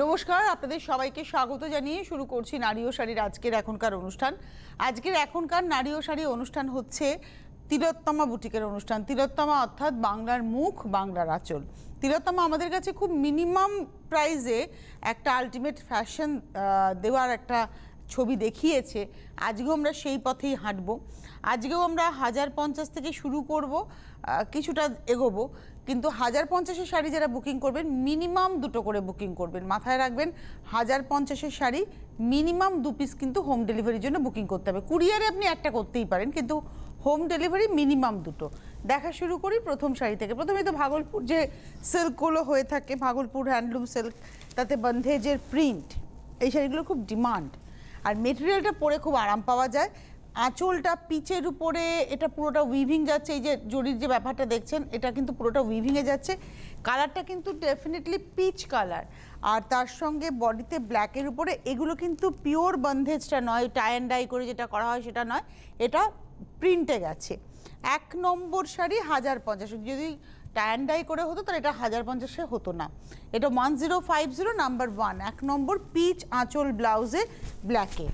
নমস্কার, আপনাদের সবাইকে স্বাগত জানিয়ে শুরু করছি নারী ও শাড়ির আজকের এখনকার অনুষ্ঠান। আজকের এখনকার নারী ও শাড়ি অনুষ্ঠান হচ্ছে তিলোত্তমা বুটিকের অনুষ্ঠান। তিলোত্তমা অর্থাৎ বাংলার মুখ, বাংলার আঁচল। তিলোত্তমা আমাদের কাছে খুব মিনিমাম প্রাইসে একটা আলটিমেট ফ্যাশন দেওয়ার একটা ছবি দেখিয়েছে। আজকেও আমরা সেই পথেই হাঁটবো। আজকেও আমরা 1050 থেকে শুরু করব, কিছুটা এগোবো, কিন্তু 1050-এর শাড়ি যারা বুকিং করবেন মিনিমাম দুটো করে বুকিং করবেন। মাথায় রাখবেন 1050-এর শাড়ি মিনিমাম 2 পিস কিন্তু হোম ডেলিভারির জন্য বুকিং করতে হবে। কুরিয়ারে আপনি একটা করতেই পারেন, কিন্তু হোম ডেলিভারি মিনিমাম দুটো। দেখা শুরু করি প্রথম শাড়ি থেকে। প্রথমে তো ভাগলপুর যে সিল্কগুলো হয়ে থাকে, ভাগলপুর হ্যান্ডলুম সিল্ক, তাতে বন্ধেজের প্রিন্ট, এই শাড়িগুলো খুব ডিমান্ড। আর মেটেরিয়ালটা পরে খুব আরাম পাওয়া যায়। আঁচলটা পিচের উপরে, এটা পুরোটা উইভিং যাচ্ছে। এই যে জরির যে ব্যাপারটা দেখছেন, এটা কিন্তু পুরোটা উইভিংয়ে যাচ্ছে। কালারটা কিন্তু ডেফিনেটলি পিচ কালার, আর তার সঙ্গে বডিতে ব্ল্যাকের উপরে। এগুলো কিন্তু পিওর বন্ধেজটা নয়, টাই অ্যান্ড ডাই করে যেটা করা হয় সেটা নয়, এটা প্রিন্টে গেছে। 1 নম্বর শাড়ি 1050। যদি টাই অ্যান্ড ডাই করে হতো তাহলে এটা 1050-এ হতো না। এটা 1050 নাম্বার 1, 1 নম্বর পিচ আঁচল ব্লাউজে ব্ল্যাকে।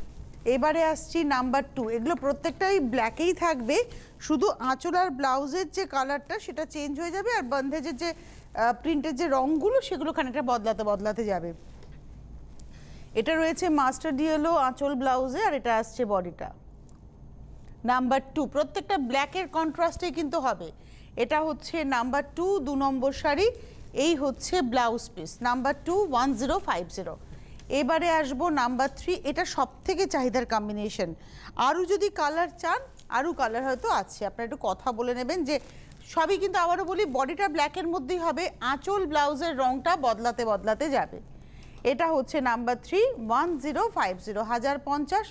এবারে আসছি নাম্বার 2। এগুলো প্রত্যেকটাই ব্ল্যাকেই থাকবে, শুধু আঁচল আর ব্লাউজের যে কালারটা সেটা চেঞ্জ হয়ে যাবে, আর বন্ধেজের যে প্রিন্টের যে রঙগুলো সেগুলো খানিকটা বদলাতে যাবে। এটা রয়েছে মাস্টার্ড ইয়েলো আঁচল ব্লাউজে, আর এটা আসছে বডিটা। নাম্বার 2 প্রত্যেকটা ব্ল্যাকের কন্ট্রাস্টে কিন্তু হবে। এটা হচ্ছে নাম্বার 2, 2 নম্বর শাড়ি। এই হচ্ছে ব্লাউজ পিস নাম্বার 2, 1050। এবারে আসবো নাম্বার 3। এটা সব থেকে চাহিদার কম্বিনেশন। আরও যদি কালার চান, আরও কালার হয়তো আছে, আপনারা একটু কথা বলে নেবেন। যে সবই কিন্তু আবারও বলি বডিটা ব্ল্যাকের মধ্যেই হবে, আঁচল ব্লাউজের রঙটা বদলাতে যাবে। এটা হচ্ছে number 3, 1050, 1050।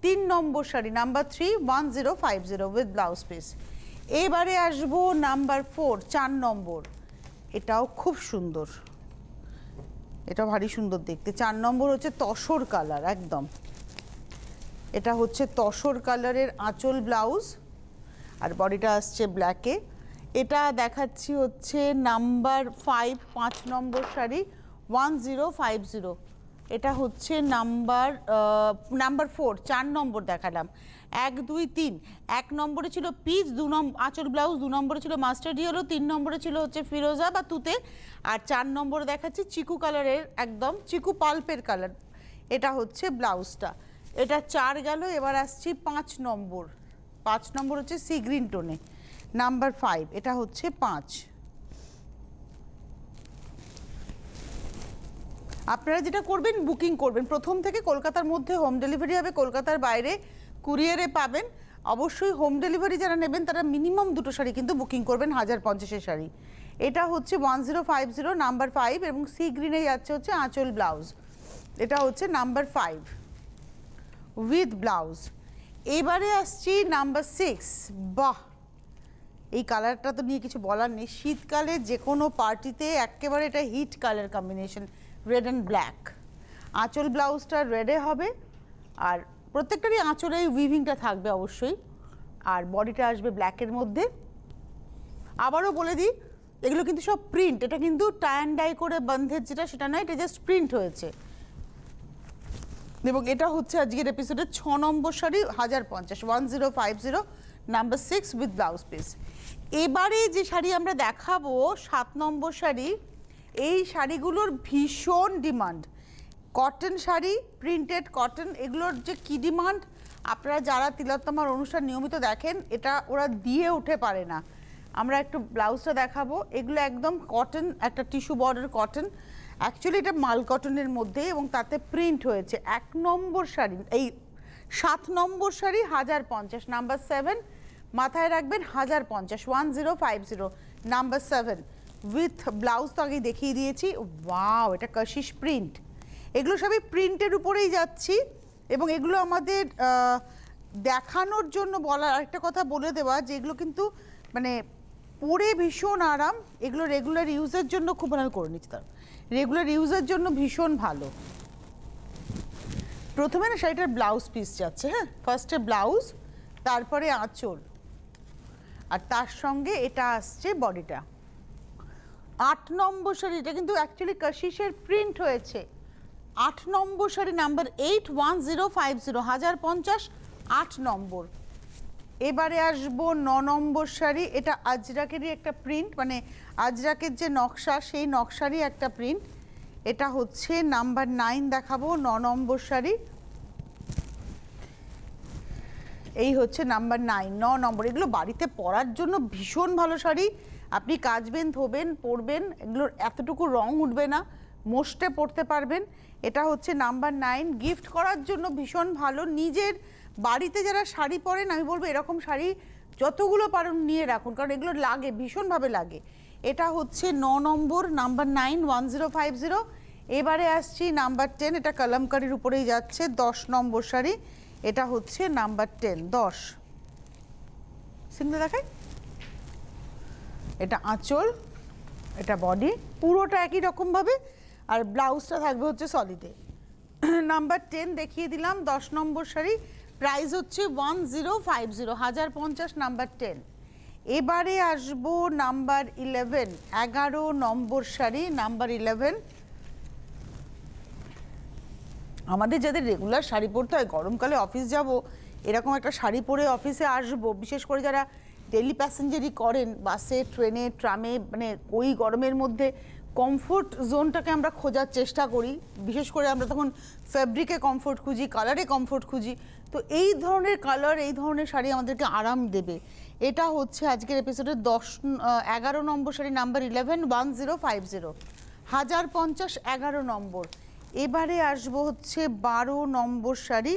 3 number sari number 3, 1050 with blouse piece. এবারে আসবো নাম্বার 4, 4 নম্বর। এটাও খুব সুন্দর, এটা ভারী সুন্দর দেখতে। 4 নম্বর হচ্ছে তসর কালার একদম। এটা হচ্ছে তসর কালারের আঁচল ব্লাউজ, আর বডিটা আসছে ব্ল্যাকে। এটা দেখাচ্ছি হচ্ছে নাম্বার 5, 5 নম্বর শাড়ি 1050। এটা হচ্ছে নাম্বার 4, 4 নম্বর দেখালাম। 1 2 3। 1 নম্বরে ছিল পিচ, 2 নম্বর আঁচল ব্লাউজ, 2 নম্বরে ছিল মাস্টার্ড ইয়েলো, 3 নম্বরে ছিল হচ্ছে ফিরোজা বা তুতে, আর 4 নম্বরে দেখাচ্ছি চিকু কালারের, একদম চিকু পাল্পের কালার। এটা হচ্ছে ব্লাউজটা। এটা 4 গেল। এবার আসছি 5 নম্বর। 5 নম্বর হচ্ছে সি গ্রিন টোনে নাম্বার 5। এটা হচ্ছে 5। আপনারা যেটা করবেন বুকিং করবেন প্রথম থেকে। কলকাতার মধ্যে হোম ডেলিভারি হবে, কলকাতার বাইরে কুরিয়ারে পাবেন। অবশ্যই হোম ডেলিভারি যারা নেবেন তারা মিনিমাম দুটো শাড়ি কিন্তু বুকিং করবেন 1050-এর শাড়ি। এটা হচ্ছে 1050 নাম্বার 5, এবং সি গ্রিনে যাচ্ছে হচ্ছে আঁচল ব্লাউজ। এটা হচ্ছে নাম্বার 5 উইথ ব্লাউজ। এবারে আসছি নাম্বার 6। বাহ, এই কালারটা তো নিয়ে কিছু বলার নেই। শীতকালে যে কোনো পার্টিতে একেবারে এটা hit colour combination, red and black. আঁচল ব্লাউজটা রেডে হবে, আর প্রত্যেকটারই আঁচলে উইভিংটা থাকবে অবশ্যই, আর বডিটা আসবে ব্ল্যাকের মধ্যে। আবারও বলে দিই, এগুলো কিন্তু সব প্রিন্ট। এটা কিন্তু টাই অ্যান্ড ডাই করে বন্ধের যেটা সেটা নয়, এটা জাস্ট প্রিন্ট হয়েছে। এবং এটা হচ্ছে আজকের এপিসোডের 6 নম্বর sari 1050, 1050 number 6 with blouse piece. এবারে যে শাড়ি আমরা দেখাবো 7 নম্বর শাড়ি। এই শাড়িগুলোর ভীষণ demand. Cotton sari, printed cotton, এগুলোর যে কী ডিমান্ড, আপনারা যারা তিলোত্তমার অনুষ্ঠান নিয়মিত দেখেন, এটা ওরা দিয়ে উঠে পারে না। আমরা একটু ব্লাউজটা দেখাবো। এগুলো একদম কটন, একটা টিস্যু বর্ডার কটন। অ্যাকচুয়ালি এটা মাল কটনের মধ্যে, এবং তাতে প্রিন্ট হয়েছে। 1 নম্বর শাড়ি, এই 7 নম্বর শাড়ি 1050 নাম্বার 7। মাথায় রাখবেন 1050, 1050 নাম্বার 7 উইথ ব্লাউজ তো আগেই দেখিয়ে দিয়েছি। ওয়াও, এটা কাশিশ প্রিন্ট। এগুলো সবই প্রিন্টের উপরেই যাচ্ছি, এবং এগুলো আমাদের দেখানোর জন্য বলার আরেকটা কথা বলে দেওয়া, যে এগুলো কিন্তু মানে পরে ভীষণ আরাম। এগুলো রেগুলার ইউজের জন্য খুব ভালো করে নিচ্ছি, তার রেগুলার ইউজের জন্য ভীষণ ভালো। প্রথমে না শাড়িটার ব্লাউজ পিস যাচ্ছে। হ্যাঁ, ফার্স্টে ব্লাউজ, তারপরে আঁচল, আর তার সঙ্গে এটা আসছে বডিটা। 8 নম্বর শাড়ি, এটা কিন্তু অ্যাকচুয়ালি কাশিশের প্রিন্ট হয়েছে। 8 নম্বর শাড়ি নাম্বার 81050 1050 8 নম্বর। এবারে আসবো 9 নম্বর শাড়ি, এটা আজরাকেরই একটা প্রিন্ট, মানে আজরাকের যে নকশা সেই নকশারই একটা প্রিন্ট। এটা হচ্ছে নাম্বার 9 দেখাবো, 9 নম্বর শাড়ি। এই হচ্ছে নাম্বার 9, 9 নম্বর। এগুলো বাড়িতে পরার জন্য ভীষণ ভালো শাড়ি, আপনি কাচবেন, ধোবেন, পরবেন, এগুলোর এতটুকু রং উঠবে না, মোস্টে পরতে পারবেন। এটা হচ্ছে নাম্বার 9, গিফট করার জন্য ভীষণ ভালো। নিজের বাড়িতে যারা শাড়ি পরেন আমি বলবো এরকম শাড়ি যতগুলো পারেন নিয়ে রাখুন, কারণ এগুলো লাগে, ভীষণভাবে লাগে। এটা হচ্ছে 9 নম্বর, নাম্বার 9 1050। এবারে আসছি নাম্বার 10, এটা কলমকারির উপরেই যাচ্ছে, 10 নম্বর শাড়ি। এটা হচ্ছে নাম্বার 10, 10 সিঙ্গেল দেখাই। এটা আঁচল, এটা বডি, পুরোটা একই রকমভাবে, আর ব্লাউজটা থাকবে হচ্ছে সলিডে। নাম্বার 10 দেখিয়ে দিলাম, 10 নম্বর শাড়ি, প্রাইস হচ্ছে 1050 1050 নাম্বার 10। এবারে আসবো নাম্বার 11, 11 নম্বর শাড়ি, নাম্বার 11। আমাদের যাদের রেগুলার শাড়ি পরতে হয়, গরমকালে অফিস যাব, এরকম একটা শাড়ি পরে অফিসে আসবো, বিশেষ করে যারা ডেলি প্যাসেঞ্জারই করেন, বাসে, ট্রেনে, ট্রামে, মানে ওই গরমের মধ্যে কমফোর্ট জোনটাকে আমরা খোঁজার চেষ্টা করি। বিশেষ করে আমরা তখন ফ্যাব্রিকে কমফোর্ট খুঁজি, কালারে কমফোর্ট খুঁজি। তো এই ধরনের কালার, এই ধরনের শাড়ি আমাদেরকে আরাম দেবে। এটা হচ্ছে আজকের এপিসোডের 11 নম্বর শাড়ি, নাম্বার 11 1050 1050 11 নম্বর। এবারে আসবো হচ্ছে 12 নম্বর শাড়ি,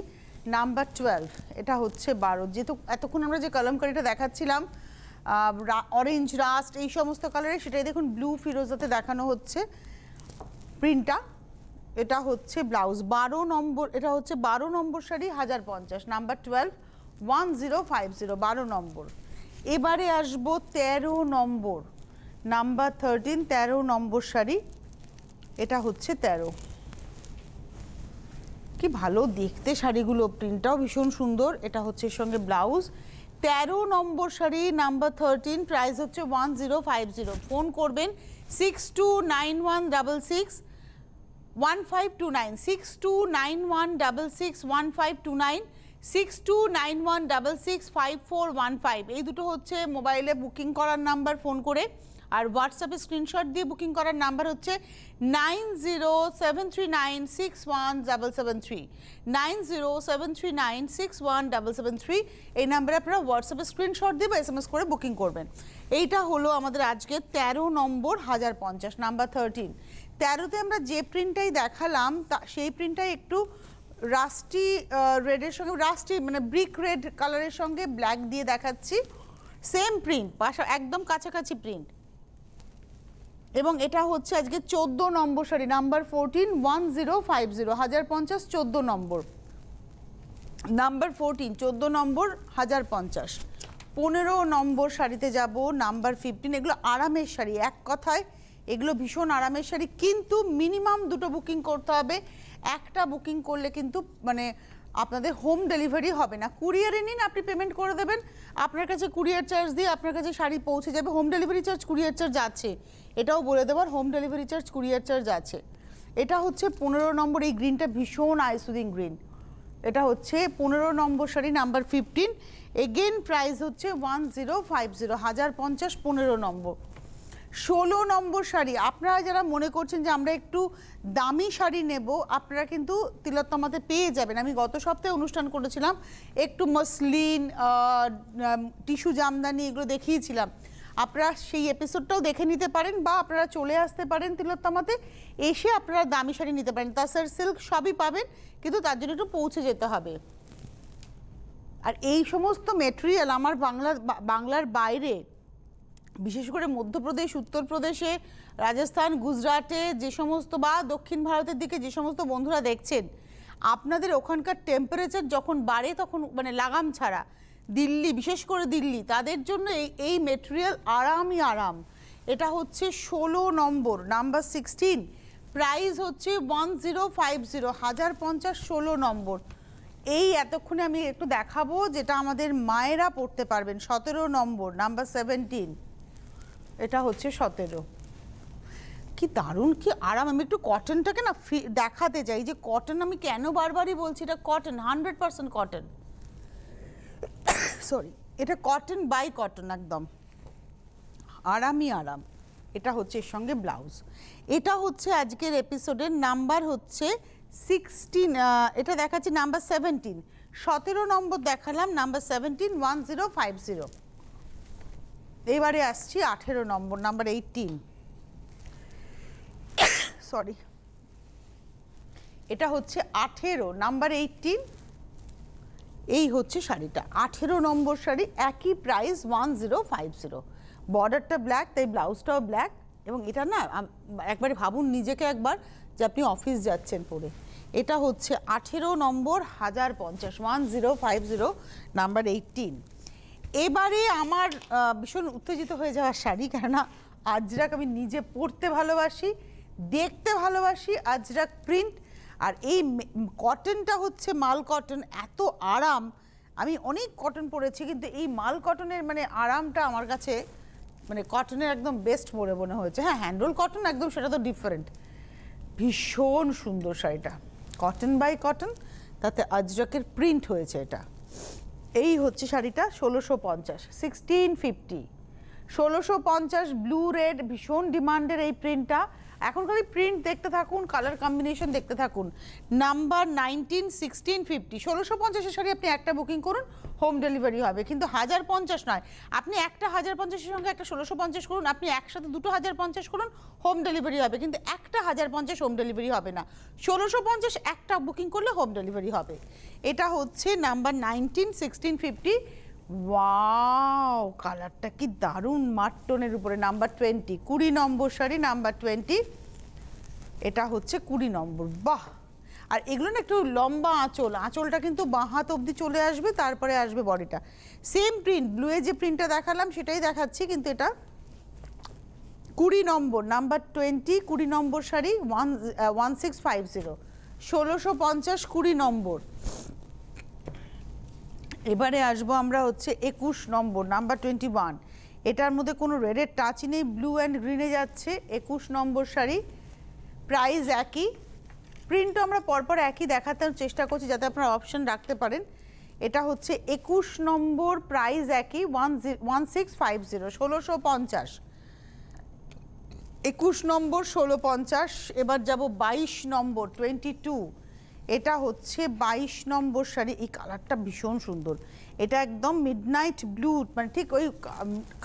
নাম্বার 12। এটা হচ্ছে 12, যেহেতু এতক্ষণ আমরা যে কলমকারিটা দেখাচ্ছিলাম অরেঞ্জ, রাস্ট, এই সমস্ত কালারে, সেটাই দেখুন ব্লু ফিরোজাতে দেখানো হচ্ছে প্রিন্টটা। এটা হচ্ছে ব্লাউজ, 12 নম্বর, এটা হচ্ছে 12 নম্বর শাড়ি 1050, নাম্বার 12 1050 12 নম্বর। এবারে আসবো 13 নম্বর, নাম্বার 13, 13 নম্বর শাড়ি। এটা হচ্ছে 13, কি ভালো দেখতে শাড়িগুলো, প্রিন্টটাও ভীষণ সুন্দর। এটা হচ্ছে এর সঙ্গে ব্লাউজ। 13 নম্বর শাড়ি, নাম্বার 13, প্রাইস হচ্ছে 1050। ফোন করবেন 629166 1529 629166 1529 629166 5415। এই দুটো হচ্ছে মোবাইলে বুকিং করার নাম্বার, ফোন করে। আর হোয়াটসঅ্যাপে স্ক্রিনশট দিয়ে বুকিং করার নাম্বার হচ্ছে 9073961773 9073961773। এই নাম্বারে আপনারা হোয়াটসঅ্যাপে স্ক্রিনশট দিয়ে বা SMS করে বুকিং করবেন। এইটা হলো আমাদের আজকে 13 নম্বর 1050, নাম্বার 13। 13তে আমরা যে প্রিন্টটাই দেখালাম সেই প্রিন্টটাই একটু রাস্টি রেডের সঙ্গে, রাস্টি মানে ব্রিক রেড কালারের সঙ্গে ব্ল্যাক দিয়ে দেখাচ্ছি, সেম প্রিন্ট, একদম কাছাকাছি প্রিন্ট। এবং এটা হচ্ছে আজকে 14 নম্বর শাড়ি, নাম্বার 14 1050 1050 14 নম্বর, নাম্বার 14 14 নম্বর 1050। 15 নম্বর শাড়িতে যাব, নাম্বার 15। এগুলো আরামের শাড়ি, এক কথায় এগুলো ভীষণ আরামের শাড়ি, কিন্তু মিনিমাম দুটো বুকিং করতে হবে। একটা বুকিং করলে কিন্তু মানে আপনাদের হোম ডেলিভারি হবে না। কুরিয়ারে নিন, আপনি পেমেন্ট করে দেবেন, আপনার কাছে কুরিয়ার চার্জ দিয়ে আপনার কাছে শাড়ি পৌঁছে যাবে। Home delivery charge, courier charge আছে, এটাও বলে দেবার, home delivery charge, courier charge আছে। এটা হচ্ছে 15 নম্বর, এই গ্রিনটা ভীষণ আইসুদিং গ্রিন। এটা হচ্ছে 15 নম্বর শাড়ি, নাম্বার 15। এগেন প্রাইস হচ্ছে 1050 1050 15 নম্বর। 16 নম্বর শাড়ি, আপনারা যারা মনে করছেন যে আমরা একটু দামি শাড়ি নেব, আপনারা কিন্তু তিলোত্তমাতে পেয়ে যাবেন। আমি গত সপ্তাহে অনুষ্ঠান করেছিলাম, একটু মসলিন, টিস্যু জামদানি এগুলো দেখিয়েছিলাম। আপনারা সেই এপিসোডটাও দেখে নিতে পারেন, বা আপনারা চলে আসতে পারেন তিলোত্তমাতে, এসে আপনারা দামি শাড়ি নিতে পারেন। তাসার সিল্ক সবই পাবেন, কিন্তু তার জন্য একটু পৌঁছে যেতে হবে। আর এই সমস্ত মেটেরিয়াল আমার বাংলার বাইরে, বিশেষ করে মধ্যপ্রদেশ, উত্তরপ্রদেশে, রাজস্থান, গুজরাটে যে সমস্ত, বা দক্ষিণ ভারতের দিকে যে সমস্ত বন্ধুরা দেখছেন, আপনাদের ওখানকার টেম্পারেচার যখন বাড়ে তখন মানে লাগাম ছাড়া, দিল্লি, বিশেষ করে দিল্লি, তাদের জন্য এই মেটেরিয়াল আরামই আরাম। এটা হচ্ছে 16 নম্বর, নাম্বার 16, প্রাইস হচ্ছে 1050 1050 16 নম্বর। এই এতক্ষণে আমি একটু দেখাবো যেটা আমাদের মায়েরা পড়তে পারবেন, 17 নম্বর, নাম্বার 17। এটা হচ্ছে 17। কি দারুণ, কি আরাম। আমি একটু কটনটাকে না দেখাতে চাই যে কটন, আমি কেন বারবারই বলছি এটা কটন, 100% কটন। সরি, এটা কটন বাই কটন, একদম আরামই আরাম। এটা হচ্ছে এর সঙ্গে ব্লাউজ। এটা হচ্ছে আজকের এপিসোডের নাম্বার হচ্ছে 16, এটা দেখাচ্ছি নাম্বার 17। 17 নম্বর দেখালাম, নাম্বার 17, 1050। এবারে আসছি 18 নম্বর, নাম্বার 18। সরি, এটা হচ্ছে 18, নাম্বার 18। এই হচ্ছে শাড়িটা, 18 নম্বর শাড়ি, একই প্রাইস 1050। বর্ডারটা ব্ল্যাক, তাই ব্লাউজটাও ব্ল্যাক। এবং এটা না একবারে ভাবুন নিজেকে একবার যে আপনি অফিস যাচ্ছেন পরে। এটা হচ্ছে 18 নম্বর, 1050, 1050, নাম্বার 18। এবারে আমার ভীষণ উত্তেজিত হয়ে যাওয়ার শাড়ি, কেননা আজরাক আমি নিজে পরতে ভালোবাসি, দেখতে ভালোবাসি, আজরাক প্রিন্ট। আর এই কটনটা হচ্ছে মাল কটন, এত আরাম। আমি অনেক কটন পরেছি, কিন্তু এই মাল কটনের মানে আরামটা আমার কাছে মানে কটনের একদম বেস্ট বলে মনে হয়েছে। হ্যাঁ, হ্যান্ডরোল কটন একদম, সেটা তো ডিফারেন্ট। ভীষণ সুন্দর শাড়িটা, কটন বাই কটন, তাতে আজরাকের প্রিন্ট হয়েছে। এটা এই হচ্ছে শাড়িটা, 1650, 1650, 1650, ব্লু রেড, ভীষণ ডিমান্ডের এই প্রিন্টটা। এখন খালি প্রিন্ট দেখতে থাকুন, কালার কম্বিনেশন দেখতে থাকুন। নাম্বার 19, 1650, 1650 শাড়ি আপনি একটা বুকিং করুন, হোম ডেলিভারি হবে। কিন্তু 1050 নয়, আপনি একটা 1050-এর সঙ্গে একটা 1650 করুন, আপনি একসাথে দুটো 1050 করুন, হোম ডেলিভারি হবে। কিন্তু একটা 1050 হোম ডেলিভারি হবে না, 1650 একটা বুকিং করলে হোম ডেলিভারি হবে। এটা হচ্ছে নাম্বার 19, 1650। ওয়াও, কালারটা কি দারুণ, মাটনের উপরে, নাম্বার 20, 20 নম্বর শাড়ি, নাম্বার 20। এটা হচ্ছে 20 নম্বর। বাহ! আর এগুলো না একটু লম্বা আঁচল, আঁচলটা কিন্তু বাঁ হাত অবধি চলে আসবে, তারপরে আসবে বডিটা। সেম প্রিন্ট, ব্লুয়ে যে প্রিন্টটা দেখালাম সেটাই দেখাচ্ছি, কিন্তু এটা 20 নম্বর, নাম্বার 20, 20 নম্বর শাড়ি, 1650, 1650, 20 নম্বর। এবারে আসবো আমরা হচ্ছে 21 নম্বর, নাম্বার 21। এটার মধ্যে কোনো রেডের টাচই নেই, ব্লু অ্যান্ড গ্রিনে যাচ্ছে। 21 নম্বর শাড়ি, প্রাইস একই, প্রিন্টও আমরা পরপর একই দেখাতে চেষ্টা করছি যাতে আপনারা অপশন রাখতে পারেন। এটা হচ্ছে 21 নম্বর, প্রাইস একই, 1650, 1650, 21 নম্বর, 1650। এবার যাব 22 নম্বর, 22। এটা হচ্ছে 22 নম্বর শাড়ি। এই কালারটা ভীষণ সুন্দর, এটা একদম মিডনাইট ব্লু, মানে ঠিক ওই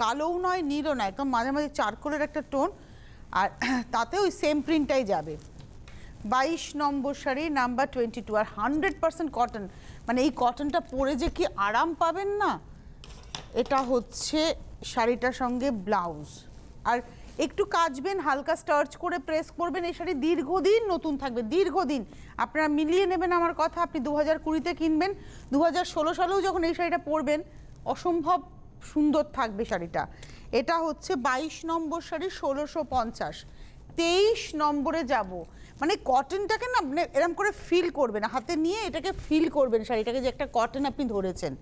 কালোও নয় নীলও নয়, একদম মাঝে মাঝে চারকোলের একটা টোন, আর তাতে ওই সেম প্রিন্টটাই যাবে। 22 নম্বর শাড়ি, নাম্বার 22। আর 100% কটন, মানে এই কটনটা পরে যে কি আরাম পাবেন না। এটা হচ্ছে শাড়িটার সঙ্গে ব্লাউজ, আর একটু কাচবেন, হালকা স্টার্চ করে প্রেস করবেন, এই শাড়ি দীর্ঘদিন নতুন থাকবে, দীর্ঘদিন। আপনারা মিলিয়ে নেবেন আমার কথা, আপনি 2020-তে কিনবেন, 2016 সালেও যখন এই শাড়িটা পরবেন অসম্ভব সুন্দর থাকবে শাড়িটা। এটা হচ্ছে 22 নম্বর শাড়ি, 1650। 23 নম্বরে যাব, মানে কটনটাকে না মানে এরকম করে ফিল করবেন, হাতে নিয়ে এটাকে ফিল করবেন শাড়িটাকে যে একটা কটন আপনি ধরেছেন।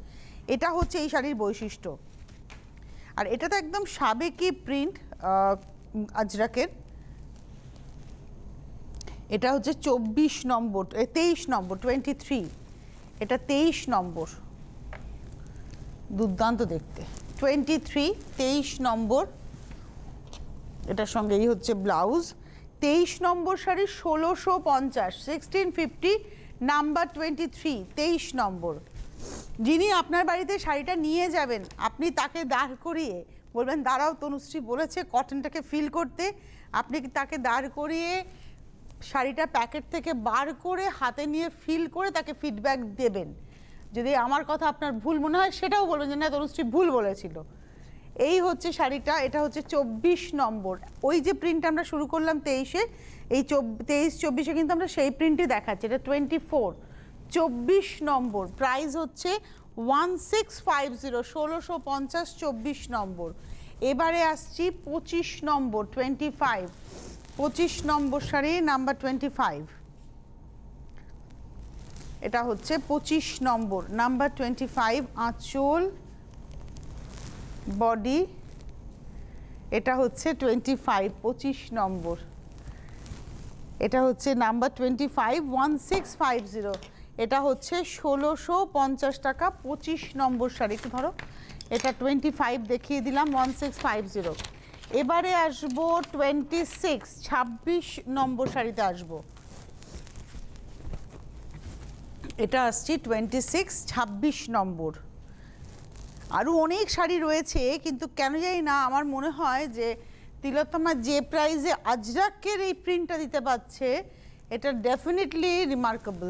এটা হচ্ছে এই শাড়ির বৈশিষ্ট্য। আর এটা তো একদম সাবেকি প্রিন্ট আজরাকের। এটা হচ্ছে 24 নম্বর, 23 নম্বর, 23। এটা 23 নম্বর, দুর্দান্ত দেখতে, 23, 23 নম্বর। এটার সঙ্গে এই হচ্ছে ব্লাউজ। 23 নম্বর শাড়ি, 1650, 1650, নাম্বার 23, 23 নম্বর। যিনি আপনার বাড়িতে শাড়িটা নিয়ে যাবেন, আপনি তাকে দাঁড় করিয়ে বলবেন, দাঁড়াও তনুশ্রী বলেছে কটনটাকে ফিল করতে। আপনি তাকে দাঁড় করিয়ে শাড়িটা প্যাকেট থেকে বার করে হাতে নিয়ে ফিল করে তাকে ফিডব্যাক দেবেন। যদি আমার কথা আপনার ভুল মনে হয় সেটাও বলবেন যে না তনুশ্রী ভুল বলেছিল। এই হচ্ছে শাড়িটা, এটা হচ্ছে 24 নম্বর। ওই যে প্রিন্ট আমরা শুরু করলাম 23-এ, এই 23-24-এ কিন্তু আমরা সেই প্রিন্টই দেখাচ্ছি। এটা 24, 24 নম্বর, প্রাইস হচ্ছে 1650, 1650, 24 নম্বর। এবারে আসছি 25 নম্বর, 25, 25 নম্বর শাড়ি, নাম্বার 25। এটা হচ্ছে 25 নম্বর, নাম্বার 25, আঁচল, বডি। এটা হচ্ছে 25, 25 নম্বর। এটা হচ্ছে নাম্বার 25 1650, এটা হচ্ছে 1650 টাকা 25 নম্বর শাড়ি। একটু ধরো, এটা 25 দেখিয়ে দিলাম 1650। এবারে আসবো 26 নম্বর শাড়িতে আসবো। এটা আসছি 26 নম্বর। আরও অনেক শাড়ি রয়েছে, কিন্তু কেন জানি না আমার মনে হয় যে তিলোত্তমা যে প্রাইসে আজরাকের এই প্রিন্টটা দিতে পারছে, এটা ডেফিনেটলি রিমার্কেবল।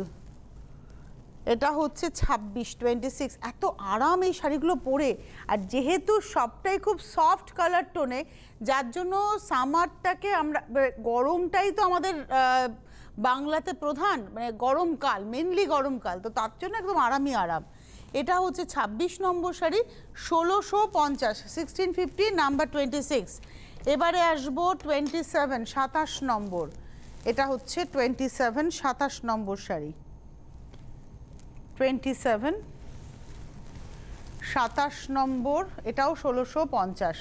এটা হচ্ছে 26 এত আরাম এই শাড়িগুলো পরে, আর যেহেতু সবটাই খুব সফট কালার টোনে, যার জন্য সামারটাকে আমরা, গরমটাই তো আমাদের বাংলাতে প্রধান, মানে গরমকাল, মেনলি গরমকাল, তো তার জন্য একদম আরামই আরাম। এটা হচ্ছে 26 নম্বর শাড়ি, 1650, 1650, নাম্বার 26। এবারে আসবো 27 নম্বর। এটা হচ্ছে 27 নম্বর শাড়ি, 27 নম্বর, এটাও 1650,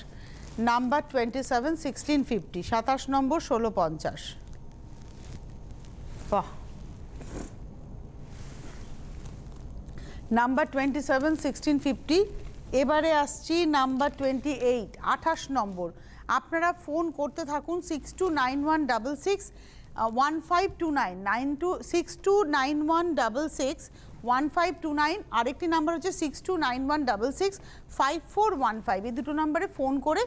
নাম্বার 27, 1650, 27 নম্বর, 1650। বাহ, নাম্বার 27, 1650। এবারে আসছি নাম্বার 28, 28 নম্বর। আপনারা ফোন করতে থাকুন 629166 1529, 629166 1529। আরেকটি নাম্বার হচ্ছে 629166 5415। এই দুটো নাম্বারে ফোন করে,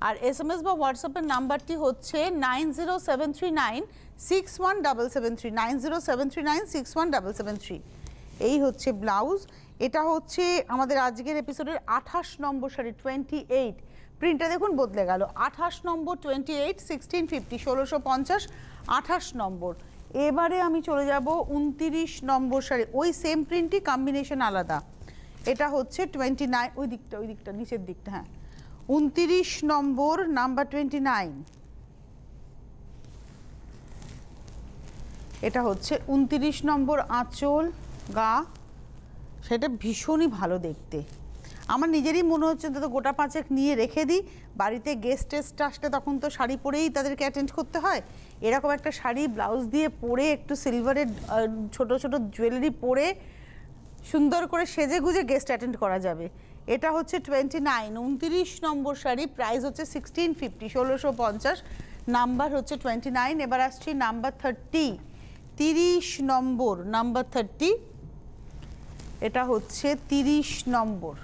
আর SMS বা হোয়াটসঅ্যাপের নাম্বারটি হচ্ছে 90739 61773, 90739 61773। এই হচ্ছে ব্লাউজ। এটা হচ্ছে আমাদের আজকের এপিসোডের 28 নম্বর শাড়ি, 28। প্রিন্টটা দেখুন বদলে গেল, 28 নম্বর, 28, 1650, 1650, 28 নম্বর। এবারে আমি চলে যাব 29 নম্বর শাড়ি, ওই সেম প্রিন্টই, কম্বিনেশন আলাদা। এটা হচ্ছে 29, ওই দিকটা নিচের দিকটা, হ্যাঁ, 29 নম্বর, নাম্বার 29। এটা হচ্ছে 29 নম্বর, আঁচল, গা, সেটা ভীষণই ভালো দেখতে। আমার নিজেরই মনে হচ্ছে তো গোটা পাঁচেক নিয়ে রেখে দিই, বাড়িতে গেস্ট টেস্ট আসলে তখন তো শাড়ি পরেই তাদেরকে অ্যাটেন্ড করতে হয়। এরকম একটা শাড়ি ব্লাউজ দিয়ে পরে, একটু সিলভারের ছোট ছোট জুয়েলারি পরে সুন্দর করে সেজে গুজে গেস্ট অ্যাটেন্ড করা যাবে। এটা হচ্ছে 29, 29 নম্বর শাড়ি, প্রাইস হচ্ছে 1650, 1650, নাম্বার হচ্ছে 29। এবার আসছি নাম্বার 30, 30 নম্বর, নাম্বার 30। এটা হচ্ছে 30 নম্বর।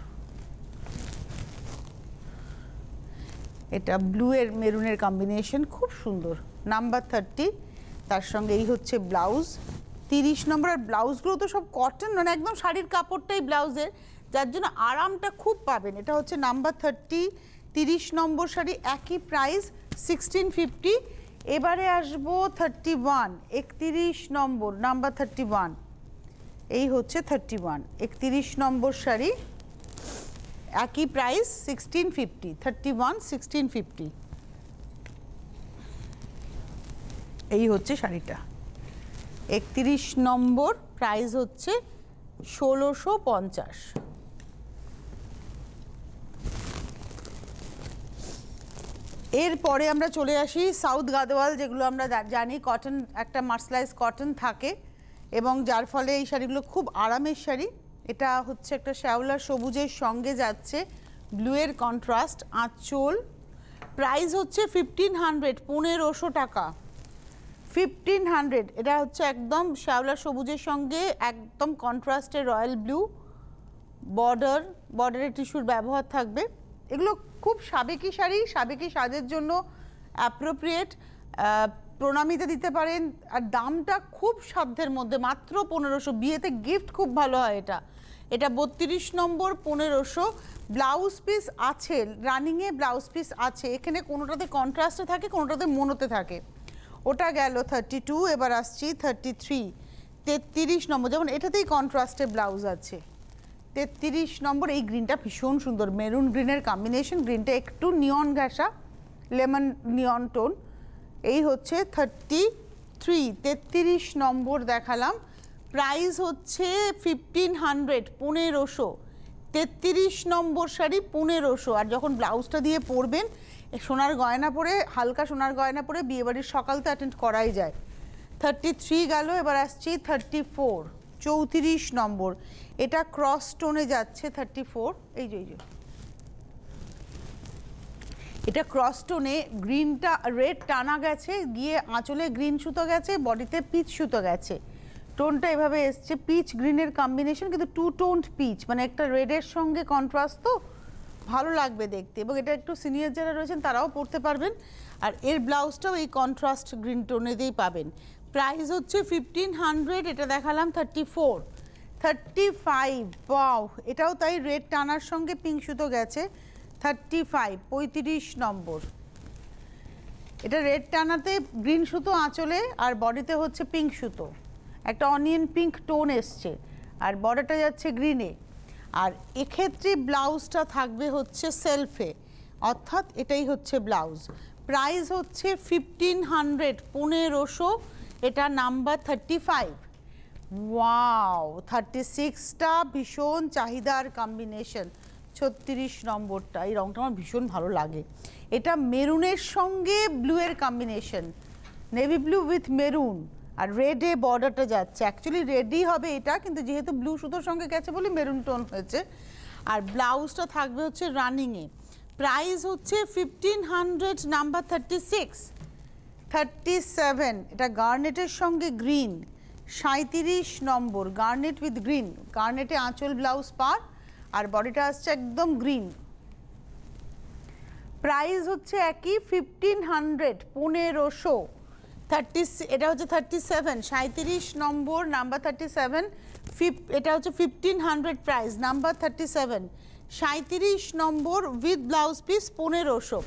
এটা ব্লু এর মেরুনের কম্বিনেশন, খুব সুন্দর, নাম্বার 30। তার সঙ্গে এই হচ্ছে ব্লাউজ, 30 নম্বর। আর ব্লাউজগুলো তো সব কটন, মানে একদম শাড়ির কাপড়টাই ব্লাউজের, যার জন্য আরামটা খুব পাবেন। এটা হচ্ছে নাম্বার 30, 30 নম্বর শাড়ি, একই প্রাইস, 1650। এবারে আসবো 31, 31 নম্বর, নাম্বার 31। এই হচ্ছে 31, 31 নম্বর শাড়ি, একই প্রাইস, 1650, 31, 1650। এই হচ্ছে শাড়িটা, 31 নম্বর, প্রাইস হচ্ছে 1650। এরপরে আমরা চলে আসি সাউথ গাদোয়াল, যেগুলো আমরা জানি কটন, একটা মার্সেলাইজ কটন থাকে, এবং যার ফলে এই শাড়িগুলো খুব আরামের শাড়ি। এটা হচ্ছে একটা শ্যাওলা সবুজের সঙ্গে যাচ্ছে ব্লুয়ের কন্ট্রাস্ট, আঁচল, প্রাইস হচ্ছে 1500, 1500 টাকা, 1500। এটা হচ্ছে একদম শ্যাওলা সবুজের সঙ্গে একদম কন্ট্রাস্টের রয়্যাল ব্লু, বর্ডারের টিস্যুর ব্যবহার থাকবে। এগুলো খুব সাবেকি শাড়ি, সাবেকি সাজের জন্য অ্যাপ্রোপ্রিয়েট, প্রণামীতে দিতে পারেন। আর দামটা খুব সাধ্যের মধ্যে, মাত্র 1500। বিয়েতে গিফট খুব ভালো হয় এটা। এটা 32 নম্বর, 1500। ব্লাউজ পিস আছে, রানিংয়ে ব্লাউজ পিস আছে, এখানে কোনোটাতে কন্ট্রাস্টে থাকে, কোনোটাতে মোনোতে থাকে। ওটা গেল 32। এবার আসছি 33, 33 নম্বর, যেমন এটাতেই কন্ট্রাস্টে ব্লাউজ আছে। 33 নম্বর, এই গ্রিনটা ভীষণ সুন্দর, মেরুন গ্রিনের কম্বিনেশন, গ্রিনটা একটু নিয়ন ঘাসা, লেমন নিয়ন টোন। এই হচ্ছে 33, 33 নম্বর দেখালাম, প্রাইস হচ্ছে 1500, 1500। 33 নম্বর শাড়ি, 1500। আর যখন ব্লাউজটা দিয়ে পরবেন, সোনার গয়না পরে, হালকা সোনার গয়না পরে বিয়েবাড়ির সকাল তো অ্যাটেন্ড করাই যায়, 33 গেল, এবার আসছি 34, 34 নম্বর। এটা ক্রস স্টোনে যাচ্ছে 34, এই যে এটা ক্রস স্টোনে গ্রিনটা রেড টানা গেছে, গিয়ে আঁচলে গ্রিন সুতো গেছে, বডিতে পিচ সুতো গেছে। টোনটা এভাবে এসছে, পিচ গ্রিনের কম্বিনেশন, কিন্তু টু টোনড পিচ, মানে একটা রেডের সঙ্গে কন্ট্রাস্ট, তো ভালো লাগবে দেখতে। এবং এটা একটু সিনিয়র যারা রয়েছেন তারাও পরতে পারবেন। আর এর ব্লাউজটাও এই কন্ট্রাস্ট গ্রিন টোনে দিয়েই পাবেন। প্রাইস হচ্ছে 1500, এটা দেখালাম 34, 35, ওয়াও এটাও তাই, রেড টানার সঙ্গে পিঙ্ক সুতো গেছে, 35, 35 নম্বর। এটা রেড টানাতে গ্রিন সুতো আঁচলে, আর বডিতে হচ্ছে পিঙ্ক সুতো, একটা অনিয়ন পিঙ্ক টোন এসছে, আর বর্ডারটা যাচ্ছে গ্রিনে। আর এক্ষেত্রে ব্লাউজটা থাকবে হচ্ছে সেলফে, অর্থাৎ এটাই হচ্ছে ব্লাউজ। প্রাইস হচ্ছে 1500, 1500, এটা নাম্বার 35। ওয়াও, 36টা ভীষণ চাহিদার কম্বিনেশন। 36 নম্বরটা, এই রঙটা আমার ভীষণ ভালো লাগে। এটা মেরুনের সঙ্গে ব্লু এর combination, navy blue with maroon, আর রেডে বর্ডারটা যাচ্ছে। অ্যাকচুয়ালি রেডই হবে এটা, কিন্তু যেহেতু ব্লু সুতোর সঙ্গে গেছে বলে মেরুন টোন হয়েছে। আর ব্লাউজটা থাকবে হচ্ছে রানিংয়ে। প্রাইস হচ্ছে 1500, নাম্বার 36। 37, এটা গার্নেটের সঙ্গে গ্রিন, 37 নম্বর, গার্নেট উইথ গ্রিন, গার্নেটে আঁচল ব্লাউজ পার, আর বডিটা আসছে একদম গ্রিন। প্রাইস হচ্ছে একই 1500, 1500। 30, এটা হচ্ছে 37, 37 নম্বর, নাম্বার 37। এটা হচ্ছে 1500 price, number 37, 37 number with blouse piece 1500।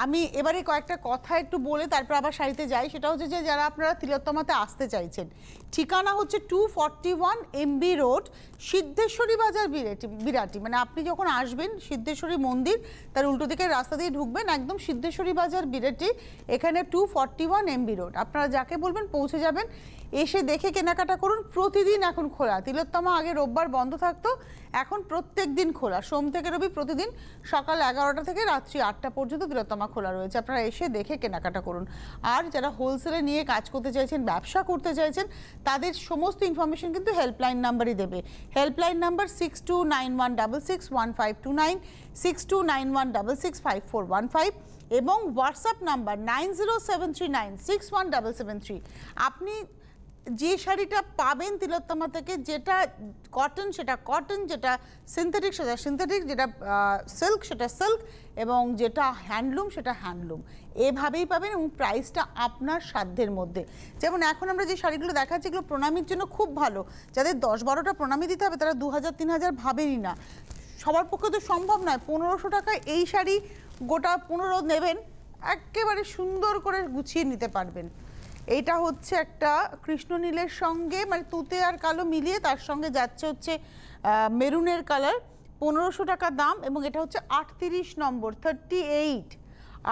আমি এবারে কয়েকটা কথা একটু বলে তারপর আবার শাড়িতে যাই। সেটা হচ্ছে যে যারা আপনারা তিলোত্তমাতে আসতে চাইছেন, ঠিকানা হচ্ছে 241 MB রোড, সিদ্ধেশ্বরী বাজার, বিরাটি। মানে আপনি যখন আসবেন সিদ্ধেশ্বরী মন্দির তার উল্টো দিকের রাস্তা দিয়ে ঢুকবেন, একদম সিদ্ধেশ্বরী বাজার, বিরাটি। এখানে 241 MB রোড, আপনারা যাকে বলবেন পৌঁছে যাবেন। এসে দেখে কেনাকাটা করুন। প্রতিদিন এখন খোলা, তিলোত্তমা আগে রোববার বন্ধ থাকতো, এখন প্রত্যেক দিন খোলা, সোম থেকে রবি প্রতিদিন সকাল 11টা থেকে রাত্রি 8টা পর্যন্ত তিলোত্তমা খোলা রয়েছে। আপনারা এসে দেখে কেনাকাটা করুন। আর যারা হোলসেলে নিয়ে কাজ করতে চাইছেন, ব্যবসা করতে চাইছেন, তাদের সমস্ত ইনফরমেশন কিন্তু হেল্পলাইন নাম্বারই দেবে। হেল্পলাইন নাম্বার 6291661529, 6291665415, এবং হোয়াটসঅ্যাপ নাম্বার 9073961773। আপনি যে শাড়িটা পাবেন তিলোত্তমা থেকে, যেটা কটন সেটা কটন, যেটা সিনথেটিক সেটা সিনথেটিক, যেটা সিল্ক সেটা সিল্ক, এবং যেটা হ্যান্ডলুম সেটা হ্যান্ডলুম, এভাবেই পাবেন। এবং প্রাইসটা আপনার সাধ্যের মধ্যে। যেমন এখন আমরা যে শাড়িগুলো দেখাচ্ছি, এগুলো প্রণামীর জন্য খুব ভালো। যাদের 10-12টা প্রণামী দিতে হবে তারা 2000-3000 ভাবেনই না, সবার পক্ষে তো সম্ভব নয়। 1500 টাকায় এই শাড়ি গোটা 15 নেবেন, একেবারে সুন্দর করে গুছিয়ে নিতে পারবেন। এইটা হচ্ছে একটা কৃষ্ণ নীলের সঙ্গে, মানে তুতে আর কালো মিলিয়ে, তার সঙ্গে যাচ্ছে হচ্ছে মেরুনের কালার, 1500 টাকা দাম। এবং এটা হচ্ছে 38 নম্বর, 38,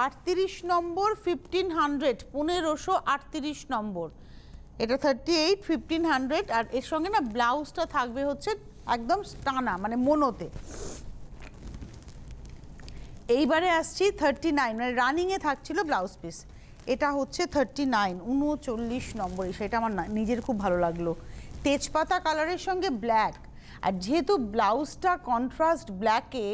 38 নম্বর, 1500, 1538 নম্বর। এটা 38, 1500। আর এর সঙ্গে না ব্লাউজটা থাকবে হচ্ছে একদম টানা, মানে মোনোতে। এইবারে আসছি 39, মানে রানিংয়ে থাকছিল ব্লাউজ পিস। এটা হচ্ছে 39, 39 নম্বর। সেটা আমার নিজের খুব ভালো লাগলো, তেজপাতা কালারের সঙ্গে ব্ল্যাক। আর যেহেতু ব্লাউজটা কন্ট্রাস্ট ব্ল্যাকে,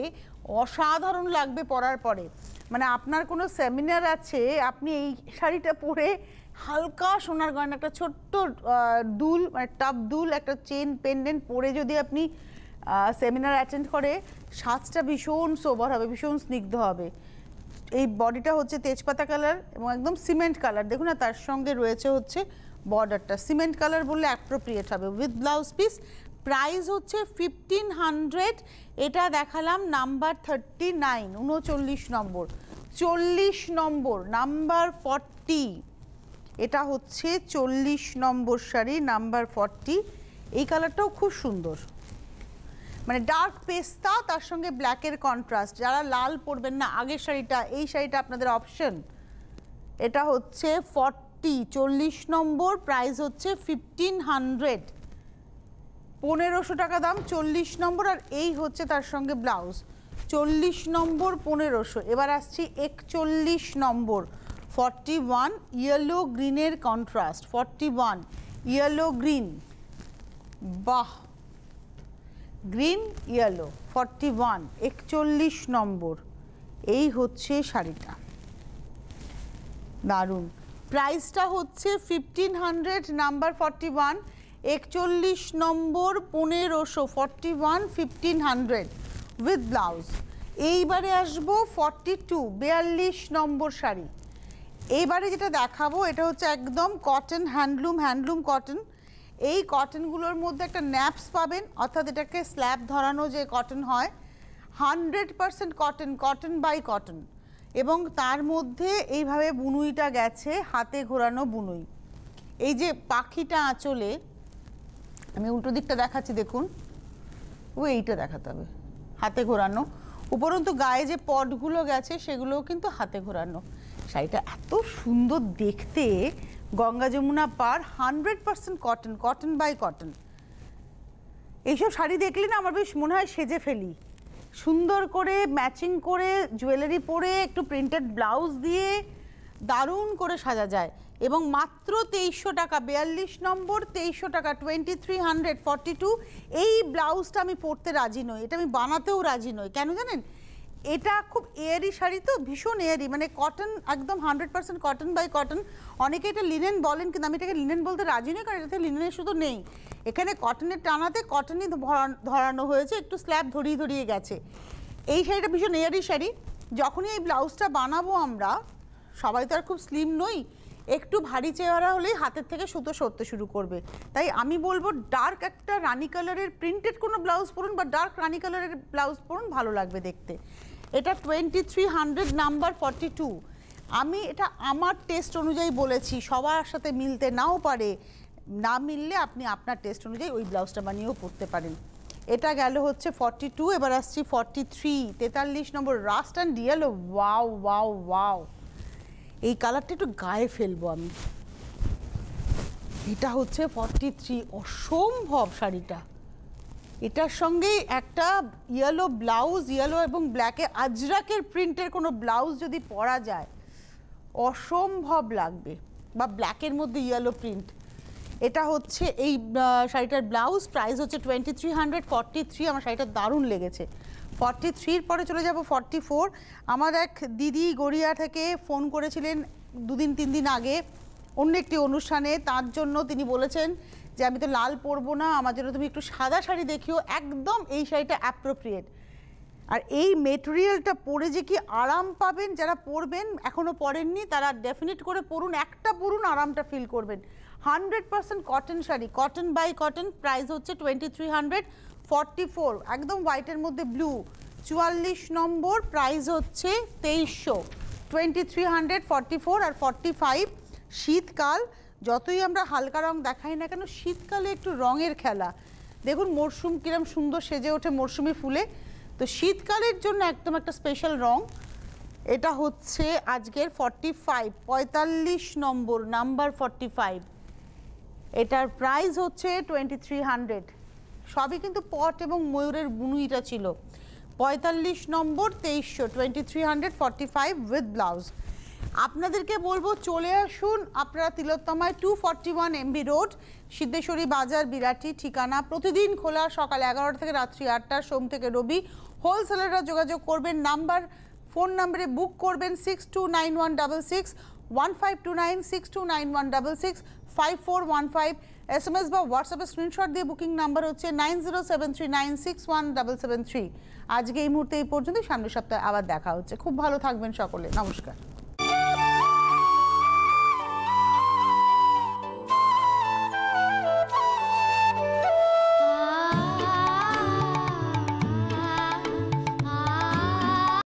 অসাধারণ লাগবে পরার পরে। মানে আপনার কোনো সেমিনার আছে, আপনি এই শাড়িটা পরে হালকা সোনার গয়না, একটা ছোট্ট দুল, মানে টাপ দুল, একটা চেন পেন্ডেন্ট পরে যদি আপনি সেমিনার অ্যাটেন্ড করে, সাজটা ভীষণ সোবার হবে, ভীষণ স্নিগ্ধ হবে। এই বডিটা হচ্ছে তেজপাতা কালার এবং একদম সিমেন্ট কালার, দেখুন না, তার সঙ্গে রয়েছে হচ্ছে বর্ডারটা সিমেন্ট কালার বললে অ্যাপ্রোপ্রিয়েট হবে, উইথ ব্লাউজ পিস। প্রাইস হচ্ছে 1500। এটা দেখালাম নাম্বার 39, 39 নম্বর, 40 নম্বর, নাম্বার 40। এটা হচ্ছে 40 নম্বর শাড়ি, নাম্বার 40। এই কালারটাও খুব সুন্দর, মানে ডার্ক পেস্তা, তার সঙ্গে ব্ল্যাকের কন্ট্রাস্ট। যারা লাল পরবেন না, আগের শাড়িটা, এই শাড়িটা আপনাদের অপশন। এটা হচ্ছে 40, 40 নম্বর, প্রাইস হচ্ছে 1500, 1500 টাকা দাম, 40 নম্বর। আর এই হচ্ছে তার সঙ্গে ব্লাউজ, 40 নম্বর, 1500। এবার আসছি 41 নম্বর, 41 ইয়েলো গ্রিনের কন্ট্রাস্ট, 41 ইয়েলো গ্রিন, বাহ, গ্রিন ইয়েলো 41, 41 নম্বর। এই হচ্ছে শাড়িটা, দারুণ। প্রাইসটা হচ্ছে 1500, নাম্বার 41, 41 নম্বর 1500, 41 1500 উইথ ব্লাউজ। এইবারে আসবো 42, 42 নম্বর শাড়ি। এইবারে যেটা দেখাবো এটা হচ্ছে একদম কটন, হ্যান্ডলুম কটন। এই কটনগুলোর মধ্যে একটা ন্যাপস পাবেন, অর্থাৎ এটাকে স্ল্যাব ধরানো যে কটন হয়, 100% কটন, কটন বাই কটন। এবং তার মধ্যে এইভাবে বুনুইটা গেছে, হাতে ঘোরানো বুনুই। এই যে পাখিটা আঁচলে, আমি উল্টো দিকটা দেখাচ্ছি দেখুন, ও এইটা দেখাতে হবে, হাতে ঘোরানো। উপরন্তু গায়ে যে পটগুলো গেছে সেগুলোও কিন্তু হাতে ঘোরানো। শাড়িটা এত সুন্দর দেখতে, গঙ্গা যমুনা পার, 100% কটন, কটন বাই কটন। এইসব শাড়ি দেখলে না আমার বেশ মনে হয় সেজে ফেলি, সুন্দর করে ম্যাচিং করে জুয়েলারি পরে একটু প্রিন্টেড ব্লাউজ দিয়ে দারুণ করে সাজা যায়। এবং মাত্র 2300 টাকা, 42 নম্বর 2300 টাকা, 2342। এই ব্লাউজটা আমি পরতে রাজি নই, এটা আমি বানাতেও রাজি নই। কেন জানেন? এটা খুব এয়ারি শাড়ি তো, ভীষণ এয়ারি, মানে কটন, একদম 100% কটন বাই কটন। অনেকে এটা লিনেন বলেন, কিন্তু আমি এটাকে লিনেন বলতে রাজি নই, কারণ এটাতে লিনেনের শুধু নেই, এখানে কটনের টানাতে কটনই ধরানো হয়েছে, একটু স্ল্যাব ধরিয়ে ধরিয়ে গেছে। এই শাড়িটা ভীষণ এয়ারি শাড়ি। যখনই এই ব্লাউজটা বানাবো আমরা, সবাই তো আর খুব স্লিম নই, একটু ভারী চেহারা হলেই হাতের থেকে সুতো সরতে শুরু করবে। তাই আমি বলবো ডার্ক একটা রানি কালারের প্রিন্টেড কোনো ব্লাউজ পরুন, বা ডার্ক রানি কালারের ব্লাউজ পরুন, ভালো লাগবে দেখতে। এটা 2300, নাম্বার 42। আমি এটা আমার টেস্ট অনুযায়ী বলেছি, সবার সাথে মিলতে নাও পারে, না মিললে আপনি আপনার টেস্ট অনুযায়ী ওই ব্লাউজটা বানিয়েও পরতে পারেন। এটা গেল হচ্ছে 42। এবার আসছি 43, 43 নম্বর, rust and yellow. Wow wow wow, এই কালারটা একটু গায়ে ফেলবো আমি। এটা হচ্ছে 43, অসম্ভব শাড়িটা। এটার সঙ্গে একটা ইয়েলো ব্লাউজ, ইয়েলো এবং ব্ল্যাকে আজরাকের প্রিন্টের কোনো ব্লাউজ যদি পরা যায়, অসম্ভব লাগবে, বা ব্ল্যাকের মধ্যে ইয়েলো প্রিন্ট। এটা হচ্ছে এই শাড়িটার ব্লাউজ, প্রাইস হচ্ছে 2300, 43। আমার শাড়িটা দারুণ লেগেছে। 43-র পরে চলে যাব 44। আমার এক দিদি গড়িয়া থেকে ফোন করেছিলেন 2-3 দিন আগে অন্য একটি অনুষ্ঠানে, তার জন্য তিনি বলেছেন যে আমি তো লাল পরবো না, আমার জন্য তুমি একটু সাদা শাড়ি দেখিও। একদম এই শাড়িটা অ্যাপ্রোপ্রিয়েট। আর এই মেটেরিয়ালটা পরে যে কি আরাম পাবেন, যারা পরবেন, এখনও পরেননি তারা ডেফিনেট করে পরুন, একটা পরুন, আরামটা ফিল করবেন। 100% cotton sari, cotton by cotton. Price হচ্ছে 2300, 44, একদম হোয়াইটের মধ্যে ব্লু, 44 নম্বর, প্রাইস হচ্ছে 2300, 2300, 44 আর 45। শীতকাল, যতই আমরা হালকা রং দেখাই না কেন, শীতকালে একটু রঙের খেলা। দেখুন মরশুম কিরম সুন্দর সেজে ওঠে মরশুমি ফুলে, তো শীতকালের জন্য একদম একটা স্পেশাল রং। এটা হচ্ছে আজকের 45, 45 নম্বর, নাম্বার 45। এটার প্রাইস হচ্ছে 2300। সবই কিন্তু পট এবং ময়ূরের বুনুইটা ছিল। 45 নম্বর, 2300, 2345 উইথ ব্লাউজ। আপনাদেরকে বলবো চলে আসুন আপনারা তিলোত্তমায়, 241 MB রোড, সিদ্ধেশ্বরী বাজার, বিরাটি। ঠিকানা প্রতিদিন খোলা, সকাল 11টা থেকে রাত্রি 8টা, সোম থেকে রবি। হোলসেলাররা যোগাযোগ করবেন, ফোন নাম্বারে বুক করবেন 629166, 1529, 629166, 5415। SMS বা হোয়াটসঅ্যাপে স্ক্রিনশট দিয়ে বুকিং নাম্বার হচ্ছে 9073961773। আজকে এই মুহূর্তে এই পর্যন্ত, সামনের সপ্তাহে আবার দেখা হচ্ছে। খুব ভালো থাকবেন সকলে, নমস্কার।